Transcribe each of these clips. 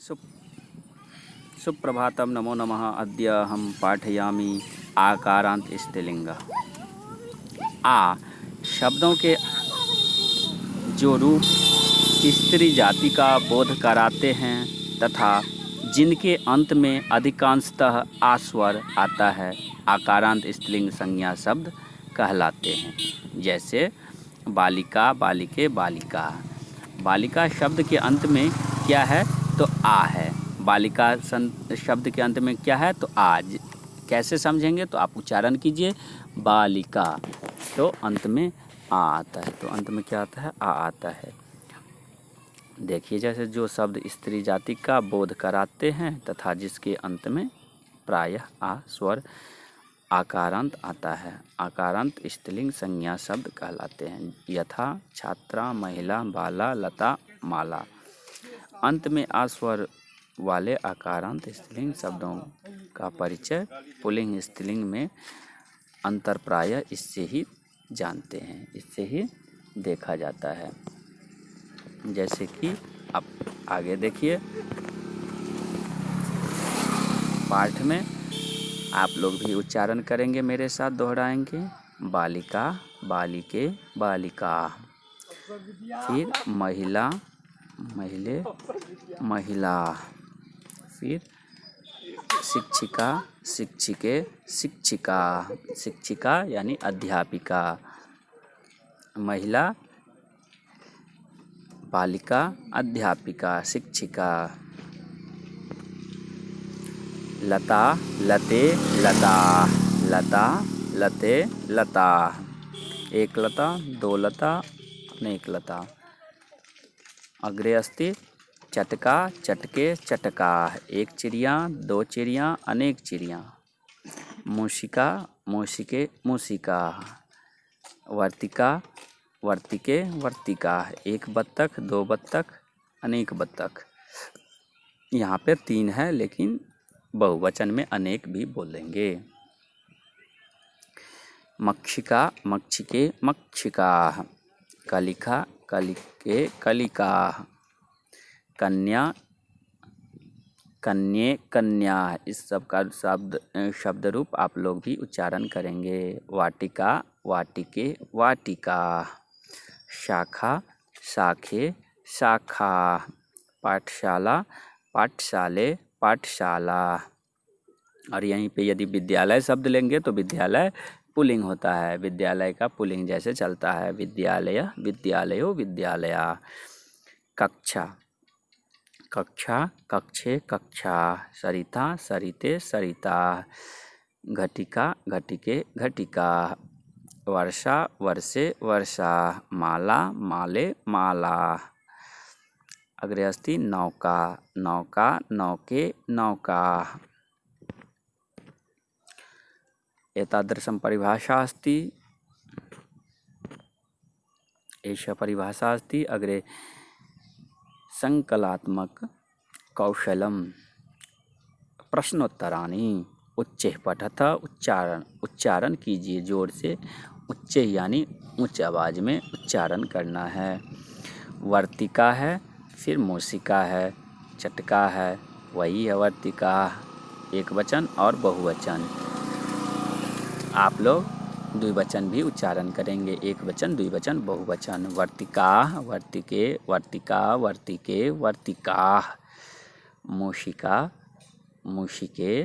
सु सुप्रभातं नमो नमः। अद्य अहं पाठयामि आकारांत स्त्रीलिंग। आ शब्दों के जो रूप स्त्री जाति का बोध कराते हैं तथा जिनके अंत में अधिकांशतः आ स्वर आता है, आकारांत स्त्रीलिंग संज्ञा शब्द कहलाते हैं। जैसे बालिका, बालिके, बालिका। बालिका शब्द के अंत में क्या है? तो आ है। बालिका शब्द के अंत में क्या है? तो आज। कैसे समझेंगे? तो आप उच्चारण कीजिए, बालिका, तो अंत में आ आता है। तो अंत में क्या आता है? आ आता है। देखिए, जैसे जो शब्द स्त्री जाति का बोध कराते हैं तथा जिसके अंत में प्रायः आ स्वर आकारांत आता है, आकारांत स्त्रीलिंग संज्ञा शब्द कहलाते हैं। यथा छात्रा, महिला, बाला, लता, माला। अंत में आ स्वर वाले आकारांत स्त्रीलिंग शब्दों का परिचय पुल्लिंग स्त्रीलिंग में अंतर प्रायः इससे ही जानते हैं, इससे ही देखा जाता है। जैसे कि आप आगे देखिए, पाठ में आप लोग भी उच्चारण करेंगे, मेरे साथ दोहराएंगे। बालिका, बालिके, बालिका। फिर महिला, महिले, महिला। फिर शिक्षिका, शिक्षिके, शिक्षिका। शिक्षिका यानी अध्यापिका। महिला, बालिका, अध्यापिका, शिक्षिका। लता, लते, लता। लता, लते, लता। एक लता, दो लता, अनेक लता। अग्रे अस्ति चटका, चटके, चटका। एक चिड़िया, दो चिड़िया, अनेक चिड़िया। मूषिका, मूषिके, मूषिका। वर्तिका, वर्तिके, वर्तिका। एक बत्तख, दो बत्तख, अनेक बत्तख। यहाँ पे 3 है, लेकिन बहुवचन में अनेक भी बोलेंगे। मक्षिका, मक्षिके, मक्षिका। कलिका, कलिके, कलिका। कन्या, कन्ये, कन्या। इस सब का शब्द रूप आप लोग भी उच्चारण करेंगे। वाटिका, वाटिके, वाटिका। शाखा, शाखे, शाखा। पाठशाला, पाठशाले, पाठशाला। और यहीं पे यदि विद्यालय शब्द लेंगे तो विद्यालय पुल्लिंग होता है। विद्यालय का पुल्लिंग जैसे चलता है, विद्यालय, विद्यालयो, विद्यालया। कक्षा, कक्षा, कक्षे, कक्षा। सरिता, सरिते, सरिता। घटिका, घटिके, घटिका। वर्षा, वर्षे, वर्षा। माला, माले, माला। अग्रे अस्ति नौका, नौका, नौके, नौका। एतादृशं परिभाषा अस्ति, एषा परिभाषा अस्ति। अग्रे संकलात्मक कौशलम प्रश्नोत्तराणि उच्चैः पठत। उच्चारण कीजिए जोर से। उच्चैः यानी उच्च आवाज में उच्चारण करना है। वर्तिका है, फिर मूषिका है, चटका है, वही है वर्तिका। एक वचन और बहुवचन। आप लोग द्विवचन भी उच्चारण करेंगे, एक वचन, द्विवचन, बहुवचन। वर्तिका, वर्तिके, वर्तिका, वर्तिके, वर्तिका। मूषिका, मूषिके,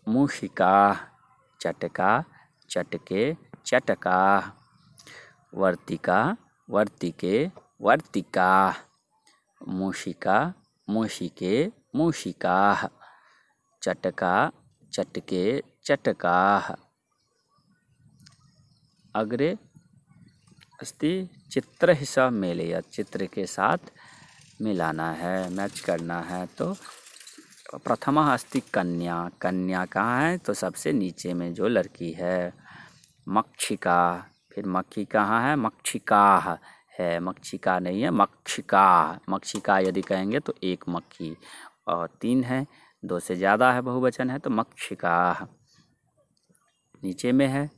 मूषिका। चटका, चटके, चटका। वर्तिका, वर्तिके, वर्तिका। मूषिका, मूषिके, मूषिका। चटका, चटके, चटका। अग्रे अस्ति चित्रैः सह मेलयेत्। चित्र के साथ मिलाना है, मैच करना है। तो प्रथमः अस्ति कन्या। कन्या कहाँ है? तो सबसे नीचे में जो लड़की है। मक्षिका, फिर मक्खी कहाँ है? मक्षिका है, मक्षिका नहीं है, मक्षिका। मक्षिका यदि कहेंगे तो एक मक्खी, और 3 है, 2 से ज़्यादा है, बहुवचन है, तो मक्षिका नीचे में है।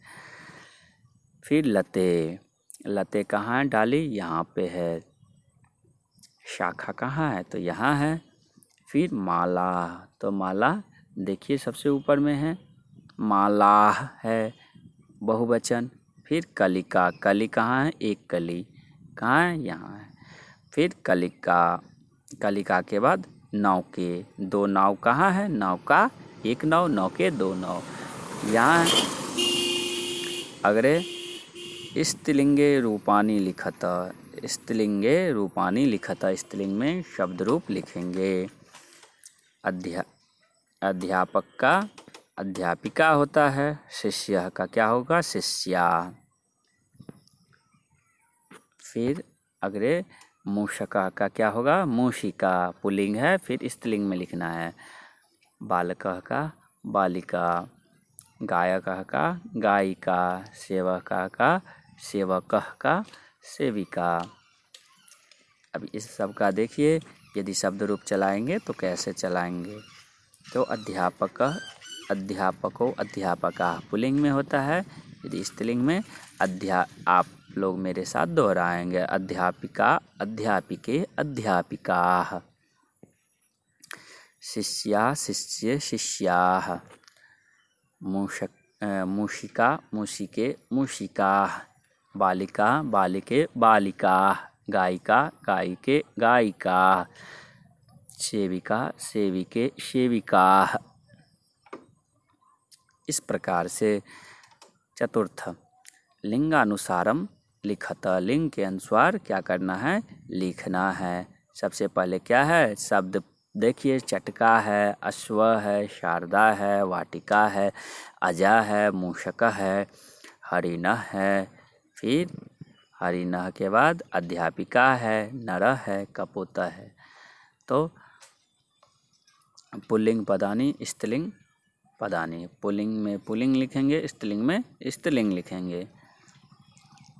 फिर लते, लते कहाँ है? डाली यहाँ पे है। शाखा कहाँ है? तो यहाँ है। फिर माला, तो माला देखिए सबसे ऊपर में है, माला है बहुवचन। फिर कलिका, कली कहाँ है, एक कली कहाँ है, यहाँ है। फिर कलिका, कलिका के बाद नौके, दो नाव कहाँ है, नौका एक नाव, नौके दो नाव यहाँ है। अगरे स्त्रीलिंगे रूपानी लिखत, स्त्रीलिंगे रूपानी लिखत, स्त्रीलिंग में शब्द रूप लिखेंगे। अध्यापक का अध्यापिका होता है, शिष्य का क्या होगा, शिष्या। फिर अगले मूषका का क्या होगा, मूषिका, पुल्लिंग है, फिर स्त्रीलिंग में लिखना है। बालकः का बालिका, गायकः का गायिका, सेवकः का सेवकः का सेविका। अब इस सब का देखिए यदि शब्द रूप चलाएंगे तो कैसे चलाएंगे। तो अध्यापक, अध्यापको, अध्यापका पुल्लिंग में होता है, यदि स्त्रीलिंग में आप लोग मेरे साथ दोहराएंगे, अध्यापिका, अध्यापिके, अध्यापिकाः। शिष्या, शिष्ये, शिष्याः। मूषिका, मूषिके, मूषिकाः। बालिका, बालिके, बालिकाः। गायिका, गायिके, गायिकाः। सेविका, सेविके, सेविकाः। इस प्रकार से चतुर्थ लिंगानुसारम लिखत, लिंग के अनुसार क्या करना है, लिखना है। सबसे पहले क्या है, शब्द देखिए, चटका है, अश्व है, शारदा है, वाटिका है, अजा है, मूषक है, हरिणः है। फिर हरिणः के बाद अध्यापिका है, नरः है, कपोत है। तो पुल्लिंग पदानी, स्त्रीलिंग पदानी, पुल्लिंग में पुल्लिंग लिखेंगे, स्त्रीलिंग में स्त्रीलिंग लिखेंगे।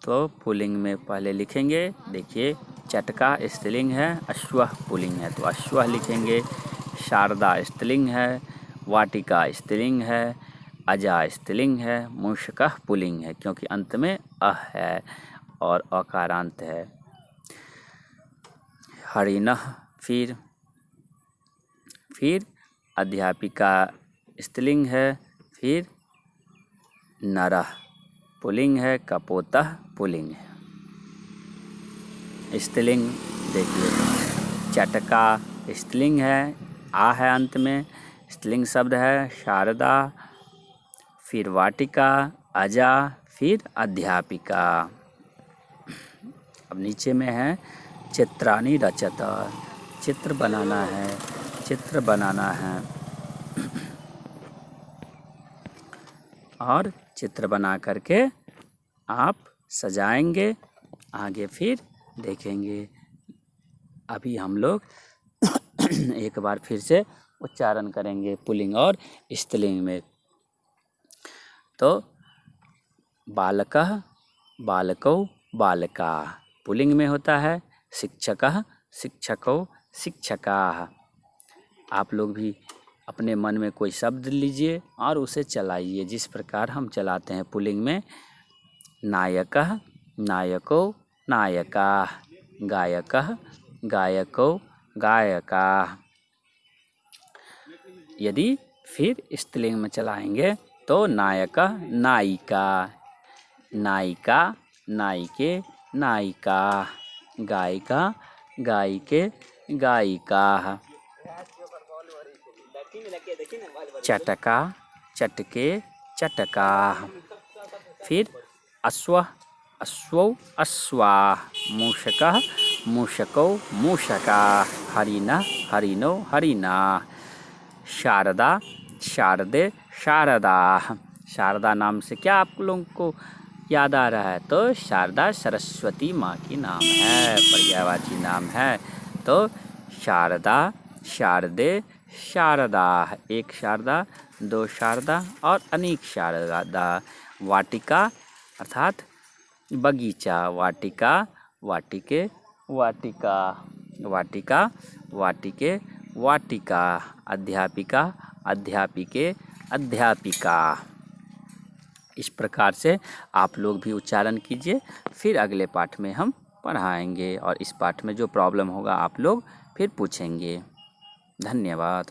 तो पुल्लिंग में पहले लिखेंगे, देखिए चटका स्त्रीलिंग है, अश्व पुल्लिंग है तो अश्व लिखेंगे। शारदा स्त्रीलिंग है, वाटिका स्त्रीलिंग है, अजा स्त्रीलिंग है, मूषकः पुल्लिंग है क्योंकि अंत में अ है और अकारांत है। हरिणः, फिर अध्यापिका स्त्रीलिंग है, फिर नरः पुल्लिंग है, कपोतः पुल्लिंग है। स्त्रीलिंग देखिए, चटका स्त्रीलिंग है, आ है अंत में, स्त्रीलिंग शब्द है, शारदा, फिर वाटिका, अजा, फिर अध्यापिका। अब नीचे में है चित्राणि रचत, चित्र बनाना है, चित्र बनाना है। और चित्र बना करके आप सजाएंगे, आगे फिर देखेंगे। अभी हम लोग एक बार फिर से उच्चारण करेंगे पुल्लिंग और स्त्रीलिंग में। तो बालकः, बालकौ, बालका पुल्लिंग में होता है, शिक्षकः, शिक्षकौ, शिक्षकाः। आप लोग भी अपने मन में कोई शब्द लीजिए और उसे चलाइए जिस प्रकार हम चलाते हैं। पुल्लिंग में नायकः, नायकौ, नायकाः। गायकः, गायकौ, गायकाः। यदि फिर स्त्रीलिंग में चलाएंगे तो नायकः, नायिका, नायिका, नायिके, नायिकाः। गायिका, गायिके, गायिकाः। चटका, चटके, चटकाः। फिर अश्व, अश्वौ, अश्वाः। मूषकः, मूषकौ, मूषकाः। हरिणः, हरिणौ, हरिणाः। शारदा, शारदे, शारदाः। शारदा नाम से क्या आप लोगों को याद आ रहा है, तो शारदा सरस्वती माँ की नाम है, पर्यायवाची नाम है। तो शारदा, शारदे, शारदा, एक शारदा, दो शारदा और अनेक शारदा। वाटिका अर्थात बगीचा, वाटिका, वाटिके, वाटिका, वाटिका, वाटिके, वाटिका। अध्यापिका, अध्यापिके, अध्यापिका। इस प्रकार से आप लोग भी उच्चारण कीजिए, फिर अगले पाठ में हम पढ़ाएंगे और इस पाठ में जो प्रॉब्लम होगा आप लोग फिर पूछेंगे। धन्यवाद।